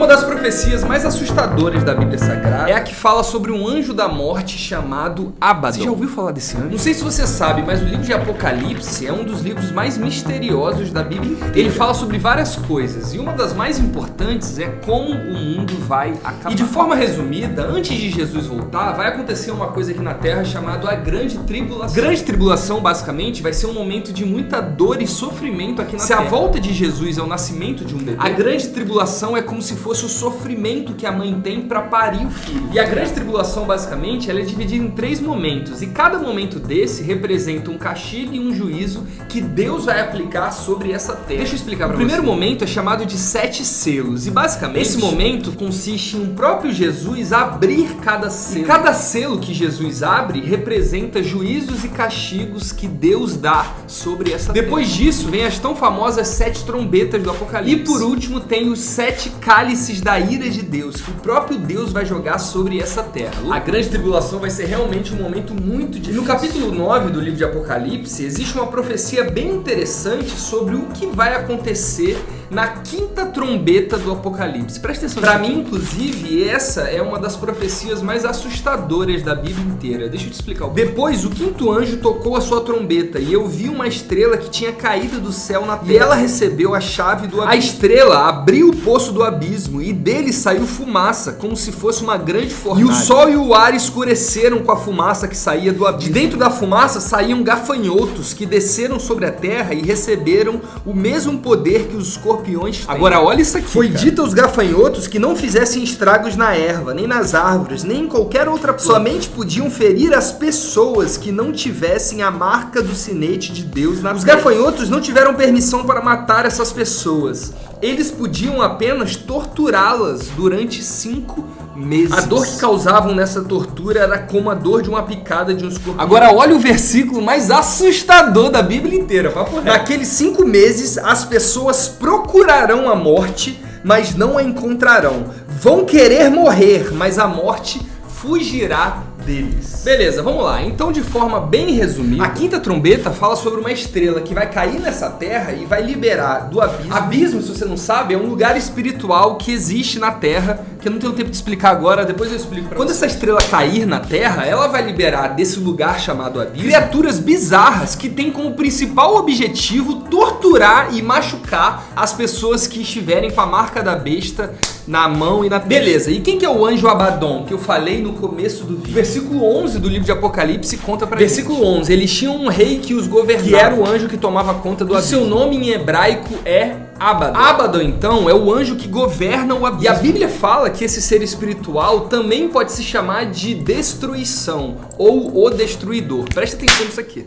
Uma das profecias mais assustadoras da Bíblia Sagrada é a que fala sobre um anjo da morte chamado Abaddon. Você já ouviu falar desse anjo? Não sei se você sabe, mas o livro de Apocalipse é um dos livros mais misteriosos da Bíblia inteira. Ele fala sobre várias coisas e uma das mais importantes é como o mundo vai acabar. E de forma resumida, antes de Jesus voltar, vai acontecer uma coisa aqui na Terra chamada a Grande Tribulação. Grande Tribulação, basicamente, vai ser um momento de muita dor e sofrimento aqui na Terra. Se a volta de Jesus é o nascimento de um bebê, a Grande Tribulação é como se fosse o sofrimento que a mãe tem para parir o filho. E a Grande Tribulação, basicamente, ela é dividida em 3 momentos. E cada momento desse representa um castigo e um juízo que Deus vai aplicar sobre essa terra. Deixa eu explicar para você. O primeiro momento é chamado de 7 selos. E basicamente, esse momento consiste em o próprio Jesus abrir cada selo. E cada selo que Jesus abre representa juízos e castigos que Deus dá sobre essa terra. Depois disso, vem as tão famosas 7 trombetas do Apocalipse. E por último, tem os 7 cálices da ira de Deus, que o próprio Deus vai jogar sobre essa terra. A Grande Tribulação vai ser realmente um momento muito difícil. No capítulo 9 do livro de Apocalipse, existe uma profecia bem interessante sobre o que vai acontecer na 5ª trombeta do Apocalipse. Presta atenção. Para mim, inclusive, essa é uma das profecias mais assustadoras da Bíblia inteira. Deixa eu te explicar. Depois, o 5º anjo tocou a sua trombeta e eu vi uma estrela que tinha caído do céu na terra. E ela recebeu a chave do abismo. A estrela abriu o poço do abismo e dele saiu fumaça, como se fosse uma grande fornalha. E o sol e o ar escureceram com a fumaça que saía do abismo. De dentro da fumaça saíam gafanhotos que desceram sobre a terra e receberam o mesmo poder que os escorpiões têm. Agora olha isso aqui. Foi dito aos gafanhotos que não fizessem estragos na erva, nem nas árvores, nem em qualquer outra planta. Somente podiam ferir as pessoas que não tivessem a marca do sinete de Deus na Os gafanhotos não tiveram permissão para matar essas pessoas. Eles podiam apenas torturá-las durante 5 meses. A dor que causavam nessa tortura era como a dor de uma picada de um escorpião. Agora olha o versículo mais assustador da Bíblia inteira. Naqueles 5 meses, as pessoas procurarão a morte, mas não a encontrarão. Vão querer morrer, mas a morte fugirá deles. Beleza, vamos lá. Então, de forma bem resumida, a 5ª trombeta fala sobre uma estrela que vai cair nessa terra e vai liberar do abismo. Abismo, se você não sabe, é um lugar espiritual que existe na terra, que eu não tenho tempo de explicar agora, depois eu explico pra você. Quando essa estrela cair na terra, ela vai liberar desse lugar chamado abismo criaturas bizarras que têm como principal objetivo torturar e machucar as pessoas que estiverem com a marca da besta na mão e na testa. Beleza, e quem que é o anjo Abaddon, que eu falei no começo do vídeo? Versículo 11 do livro de Apocalipse conta pra gente. Versículo 11, eles tinham um rei que os governava, que era o anjo que tomava conta do abismo. Seu nome em hebraico é Abaddon. Abaddon, então, é o anjo que governa o abismo. E a Bíblia fala que esse ser espiritual também pode se chamar de destruição, ou o destruidor. Presta atenção nisso aqui.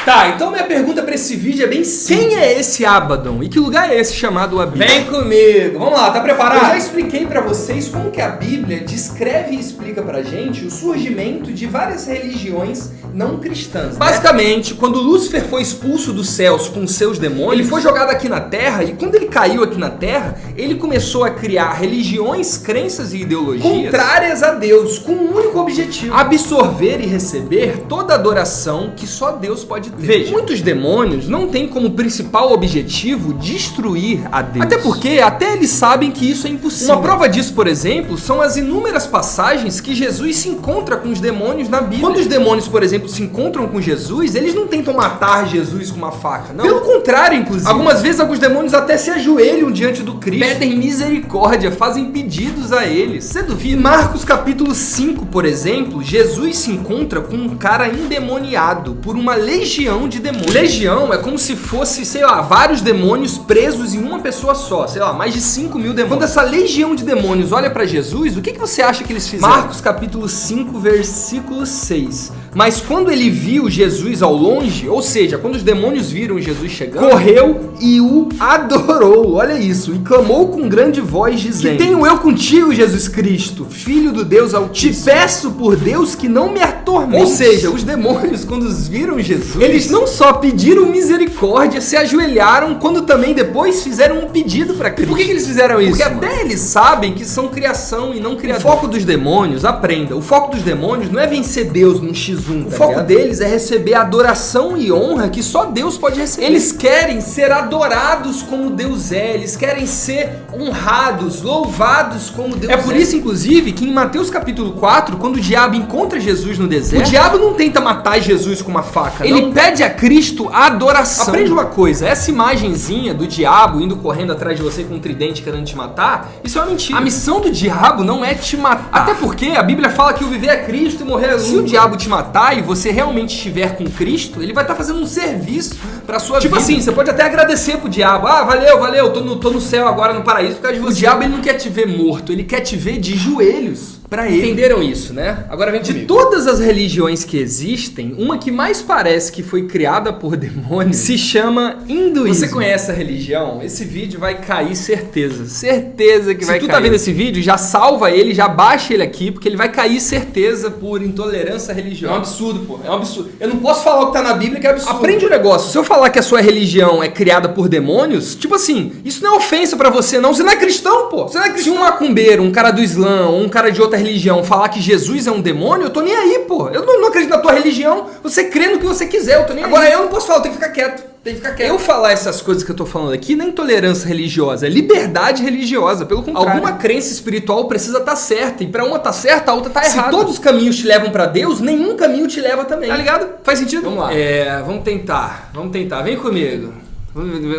Tá, então minha pergunta pra esse vídeo é bem simples. Quem é esse Abaddon? E que lugar é esse chamado abismo? Vem comigo, vamos lá, tá preparado? Eu já expliquei pra vocês como que a Bíblia descreve e explica pra gente o surgimento de várias religiões não cristãs. Basicamente, quando Lúcifer foi expulso dos céus com seus demônios, ele foi jogado aqui na Terra e quando ele caiu aqui na Terra, ele começou a criar religiões, crenças e ideologias contrárias a Deus, com um único objetivo: absorver e receber toda a adoração que só Deus pode ter. Veja, muitos demônios não têm como principal objetivo destruir a Deus. Até porque até eles sabem que isso é impossível. Uma prova disso, por exemplo, são as inúmeras passagens que Jesus se encontra com os demônios na Bíblia. Quando os demônios, por exemplo, se encontram com Jesus, eles não tentam matar Jesus com uma faca, não. Pelo contrário, inclusive. Algumas vezes alguns demônios até se ajoelham diante do Cristo, pedem misericórdia, fazem pedidos a ele. Você duvida? Em Marcos capítulo 5, por exemplo, Jesus se encontra com um cara endemoniado por uma legião de demônios. Legião é como se fosse, sei lá, vários demônios presos em uma pessoa só, sei lá, mais de 5.000 demônios. Quando essa legião de demônios olha pra Jesus, o que você acha que eles fizeram? Marcos capítulo 5, versículo 6. Mas quando ele viu Jesus ao longe, ou seja, quando os demônios viram Jesus chegando, correu e o adorou, olha isso, e clamou com grande voz dizendo: que tenho eu contigo, Jesus Cristo, Filho do Deus Altíssimo? Te peço por Deus que não me atormente. Ou seja, os demônios, quando viram Jesus, eles Eles não só pediram misericórdia, se ajoelharam, quando também depois fizeram um pedido pra Cristo. Por que eles fizeram isso? Porque até eles sabem que são criação e não criador. O foco dos demônios, aprenda, o foco dos demônios não é vencer Deus num X1, o foco deles é receber adoração e honra que só Deus pode receber. Eles querem ser adorados como Deus é, eles querem ser honrados, louvados como Deus é. É por isso, inclusive, que em Mateus capítulo 4, quando o diabo encontra Jesus no deserto, o diabo não tenta matar Jesus com uma faca, ele pede a Cristo adoração. Aprende uma coisa, essa imagenzinha do diabo indo correndo atrás de você com um tridente querendo te matar, isso é uma mentira. A missão do diabo não é te matar. Até porque a Bíblia fala que o viver é Cristo e morrer é lucro. Se o diabo te matar e você realmente estiver com Cristo, ele vai estar fazendo um serviço pra sua vida. Tipo assim, você pode até agradecer pro diabo. Ah, valeu, tô no céu agora, no paraíso por causa de você. O diabo, ele não quer te ver morto, ele quer te ver de joelhos pra ele. Entenderam isso, né? Agora vem comigo. De todas as religiões que existem, uma que mais parece que foi criada por demônios se chama hinduísmo. Você conhece a religião? Esse vídeo vai cair, certeza. Certeza que vai cair. Se tu tá vendo esse vídeo, já salva ele, já baixa ele aqui, porque ele vai cair, certeza, por intolerância religiosa. É um absurdo, pô. É um absurdo. Eu não posso falar o que tá na Bíblia, que é absurdo. Aprende um negócio. Se eu falar que a sua religião é criada por demônios, tipo assim, isso não é ofensa pra você, não. Você não é cristão, pô. Você não é cristão. Se um macumbeiro, um cara do Islã, ou um cara de outra religião falar que Jesus é um demônio, eu tô nem aí, pô. Eu não acredito na tua religião. Você crê no que você quiser, eu tô nem aí. Agora eu não posso falar, eu tenho que ficar quieto. Tem que ficar quieto. Eu falar essas coisas que eu tô falando aqui não é intolerância religiosa, é liberdade religiosa. Pelo contrário. Alguma crença espiritual precisa estar certa. E pra uma tá certa, a outra tá errada. Se todos os caminhos te levam pra Deus, nenhum caminho te leva também. Tá ligado? Faz sentido? Vamos lá. Vamos tentar. Vem comigo.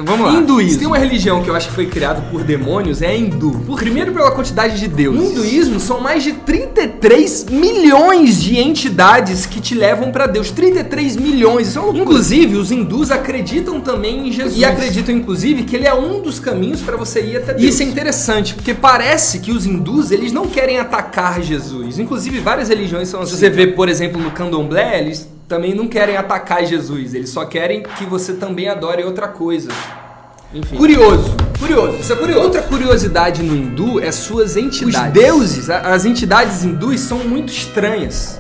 Vamos lá. Hinduísmo. Se tem uma religião que eu acho que foi criada por demônios, é hindu. Primeiro pela quantidade de deuses. No hinduísmo são mais de 33 milhões de entidades que te levam pra Deus. 33 milhões. Isso é uma loucura. Inclusive, os hindus acreditam também em Jesus. E acreditam, inclusive, que ele é um dos caminhos pra você ir até Deus. E isso é interessante, porque parece que os hindus, eles não querem atacar Jesus. Inclusive, várias religiões são assim. Se você vê, por exemplo, no candomblé, eles também não querem atacar Jesus, eles só querem que você também adore outra coisa. Enfim. Curioso, isso é curioso. Outra curiosidade no hindu é suas entidades. Os deuses, as entidades hindus são muito estranhas.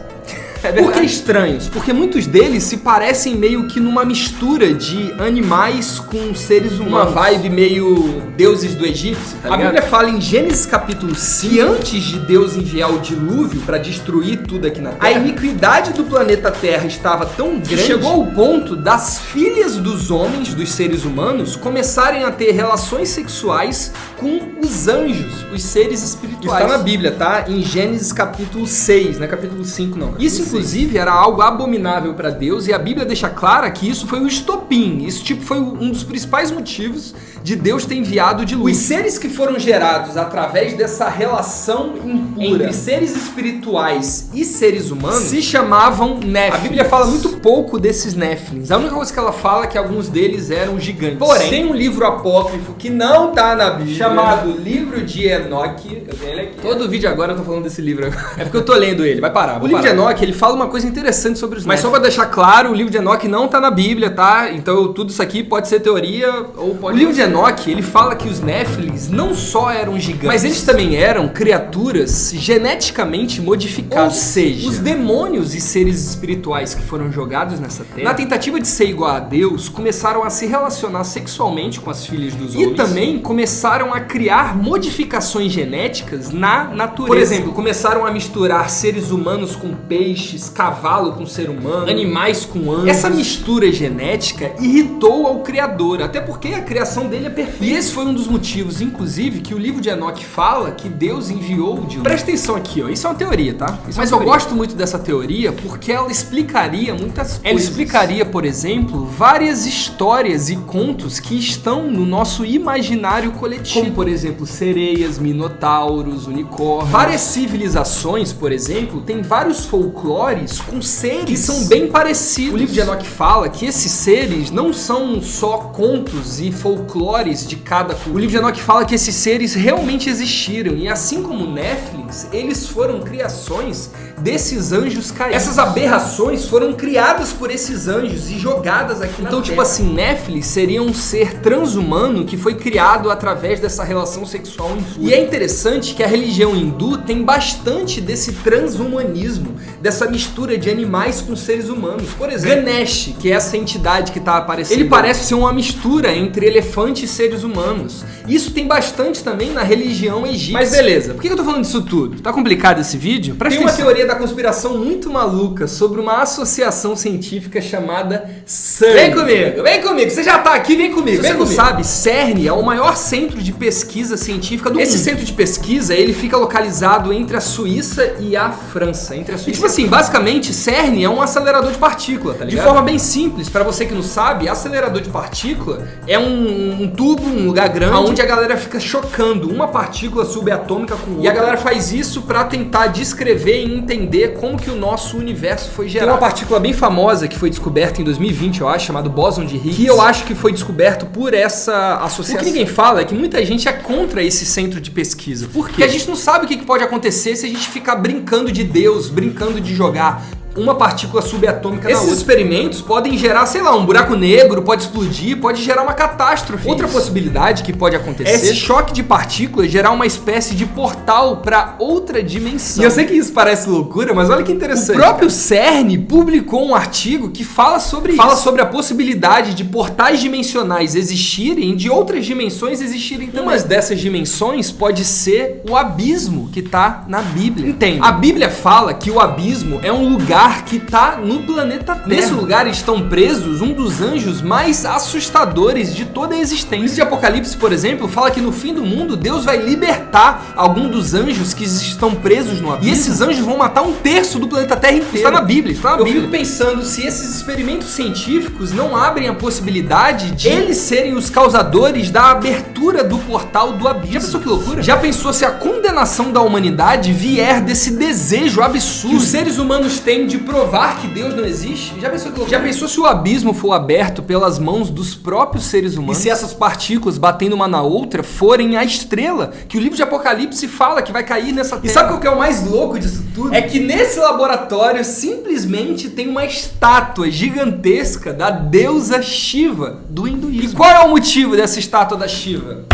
É verdade. Por que estranhos? Porque muitos deles se parecem meio que numa mistura de animais com seres humanos. Uma vibe meio deuses do Egito, tá ligado? A Bíblia fala em Gênesis capítulo 5 que antes de Deus enviar o dilúvio para destruir tudo aqui na Terra, a iniquidade do planeta Terra estava tão grande que chegou ao ponto das filhas dos homens, dos seres humanos, começarem a ter relações sexuais com os anjos, os seres espirituais. Isso tá na Bíblia, tá? Em Gênesis capítulo 6, não é capítulo 5 não. Isso inclusive era algo abominável para Deus e a Bíblia deixa clara que isso foi o estopim. Isso foi um dos principais motivos de Deus ter enviado o dilúvio. Os seres que foram gerados através dessa relação impura entre seres espirituais e seres humanos se chamavam Néfilins. A Bíblia fala muito pouco desses Néfilins. A única coisa que ela fala é que alguns deles eram gigantes. Porém, tem um livro apócrifo que não tá na Bíblia, chamado Livro de Enoque. Eu tenho ele aqui. Todo vídeo agora eu tô falando desse livro. É porque eu tô lendo ele. Vai parar. O livro de Enoque, ele fala uma coisa interessante sobre os Néfilins. Mas só pra deixar claro, o livro de Enoque não tá na Bíblia, tá? Então tudo isso aqui pode ser teoria ou pode... O livro de Enoque, ele fala que os Néfilins não só eram gigantes, mas eles também eram criaturas geneticamente modificadas. Ou seja, os demônios e seres espirituais que foram jogados nessa terra, na tentativa de ser igual a Deus, começaram a se relacionar sexualmente com as filhas dos homens. E também começaram a criar modificações genéticas na natureza. Por exemplo, começaram a misturar seres humanos com peixes, cavalo com ser humano, animais com anjos. Essa mistura genética irritou ao Criador, até porque a criação dele é perfeita. E esse foi um dos motivos, inclusive, que o livro de Enoque fala que Deus enviou o dilúvio. Presta atenção aqui, ó. Isso é uma teoria, tá? Mas eu gosto muito dessa teoria porque ela explicaria muitas coisas. Ela explicaria, por exemplo, várias histórias e contos que estão no nosso imaginário coletivo. Como, por exemplo, sereias, minotauros, unicórnios. Várias civilizações, por exemplo, têm vários folclores com seres que são bem parecidos. O livro de Enoque fala que esses seres não são só contos e folclores de cada cultura. O livro de Enoque fala que esses seres realmente existiram e assim como Néfilins, eles foram criações desses anjos caídos. Essas aberrações foram criadas por esses anjos e jogadas aqui na Terra. Então, tipo assim, Néfilins seria um ser transhumano que foi criado através dessa relação sexual impura. E é interessante que a religião hindu tem bastante desse transhumanismo, dessa mistura de animais com seres humanos. Por exemplo, Ganesh, que é essa entidade que tá aparecendo, ele parece ser uma mistura entre elefante e seres humanos. Isso tem bastante também na religião egípcia. Mas beleza, por que eu tô falando disso tudo? Tá complicado esse vídeo? Tem uma teoria da conspiração muito maluca sobre uma associação científica chamada CERN. Vem comigo, você já tá aqui, vem comigo. Se você não sabe, CERN é o maior centro de pesquisa científica do mundo. Esse centro de pesquisa, ele fica localizado entre a Suíça e a França. E tipo assim, basicamente, CERN é um acelerador de partícula, tá ligado? De forma bem simples, pra você que não sabe, acelerador de partícula é um tubo, um lugar grande, onde a galera fica chocando uma partícula subatômica com outra. E a galera faz isso pra tentar descrever e entender como que o nosso universo foi gerado. Tem uma partícula bem famosa que foi descoberta em 2020, eu acho, chamado bóson de Higgs, que eu acho que foi descoberto por essa associação. O que ninguém fala é que muita gente é contra esse centro de pesquisa. Por quê? Porque a gente não sabe o que pode acontecer se a gente ficar brincando de Deus, brincando de jogar uma partícula subatômica na outra. Esses experimentos podem gerar, sei lá, um buraco negro, pode explodir, pode gerar uma catástrofe. Outra possibilidade que pode acontecer é esse choque de partículas gerar uma espécie de portal para outra dimensão. E eu sei que isso parece loucura, mas olha que interessante. O próprio CERN publicou um artigo que fala sobre isso. Fala sobre a possibilidade de portais dimensionais existirem e de outras dimensões existirem também. Uma dessas dimensões pode ser o abismo que tá na Bíblia. Entende? A Bíblia fala que o abismo é um lugar que tá no planeta Terra. Nesse lugar estão presos um dos anjos mais assustadores de toda a existência. O livro de Apocalipse, por exemplo, fala que no fim do mundo Deus vai libertar algum dos anjos que estão presos no abismo. E esses anjos vão matar 1/3 do planeta Terra inteiro. Está na Bíblia, está na Bíblia. Eu fico pensando se esses experimentos científicos não abrem a possibilidade de eles serem os causadores da abertura do portal do abismo. Já pensou que loucura? Já pensou se a condenação da humanidade vier desse desejo absurdo que os seres humanos têm de provar que Deus não existe? Já pensou que loucura? Já pensou se o abismo for aberto pelas mãos dos próprios seres humanos? E se essas partículas batendo uma na outra forem a estrela que o livro de Apocalipse fala que vai cair nessa terra? E sabe o que é o mais louco disso tudo? É que nesse laboratório simplesmente tem uma estátua gigantesca da deusa Shiva do hinduísmo. E qual é o motivo dessa estátua da Shiva?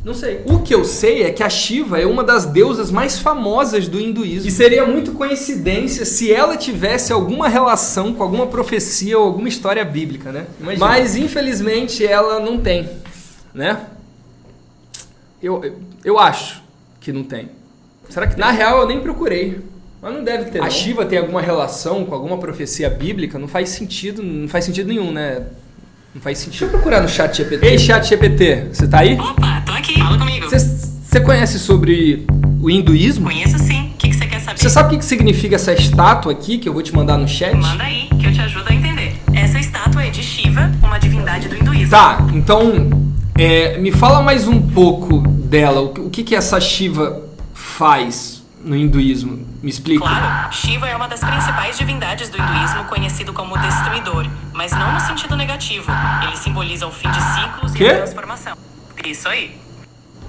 Não sei. O que eu sei é que a Shiva é uma das deusas mais famosas do hinduísmo. E seria muito coincidência se ela tivesse alguma relação com alguma profecia ou alguma história bíblica, né? Imagina. Mas infelizmente ela não tem, né? Eu acho que não tem. Será que tem? Na real eu nem procurei. Mas não deve ter. A Shiva tem alguma relação com alguma profecia bíblica? Não faz sentido nenhum, né? Não faz sentido. Deixa eu procurar no chat GPT. Ei, chat GPT, você tá aí? Opa, tô aqui. Fala comigo. Você conhece sobre o hinduísmo? Conheço sim. O que você quer saber? Você sabe o que significa essa estátua aqui que eu vou te mandar no chat? Manda aí, que eu te ajudo a entender. Essa estátua é de Shiva, uma divindade do hinduísmo. Tá, então me fala mais um pouco dela. O que essa Shiva faz no hinduísmo? Me explica. Claro, Shiva é uma das principais divindades do hinduísmo, conhecido como destruidor, mas não no sentido negativo. Ele simboliza o fim de ciclos e a transformação. Isso aí.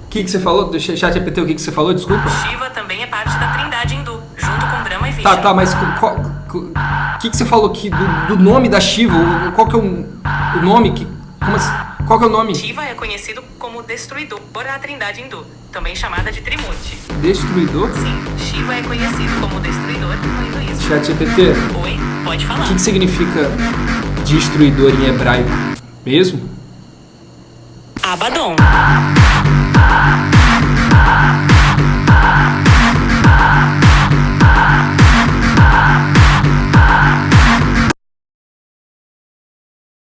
O que você falou? Do chat GPT, o que você falou? Desculpa. Shiva também é parte da trindade hindu, junto com Brahma e Vishnu. Tá, mas o que você falou aqui do nome da Shiva? Qual que é o nome? Como assim? Qual que é o nome? Shiva é conhecido como destruidor, a trindade hindu, também chamada de Trimurti. Destruidor? Sim, Shiva é conhecido como destruidor no hinduísmo. Chat GPT. Oi, pode falar. O que significa destruidor em hebraico? Mesmo? Abaddon.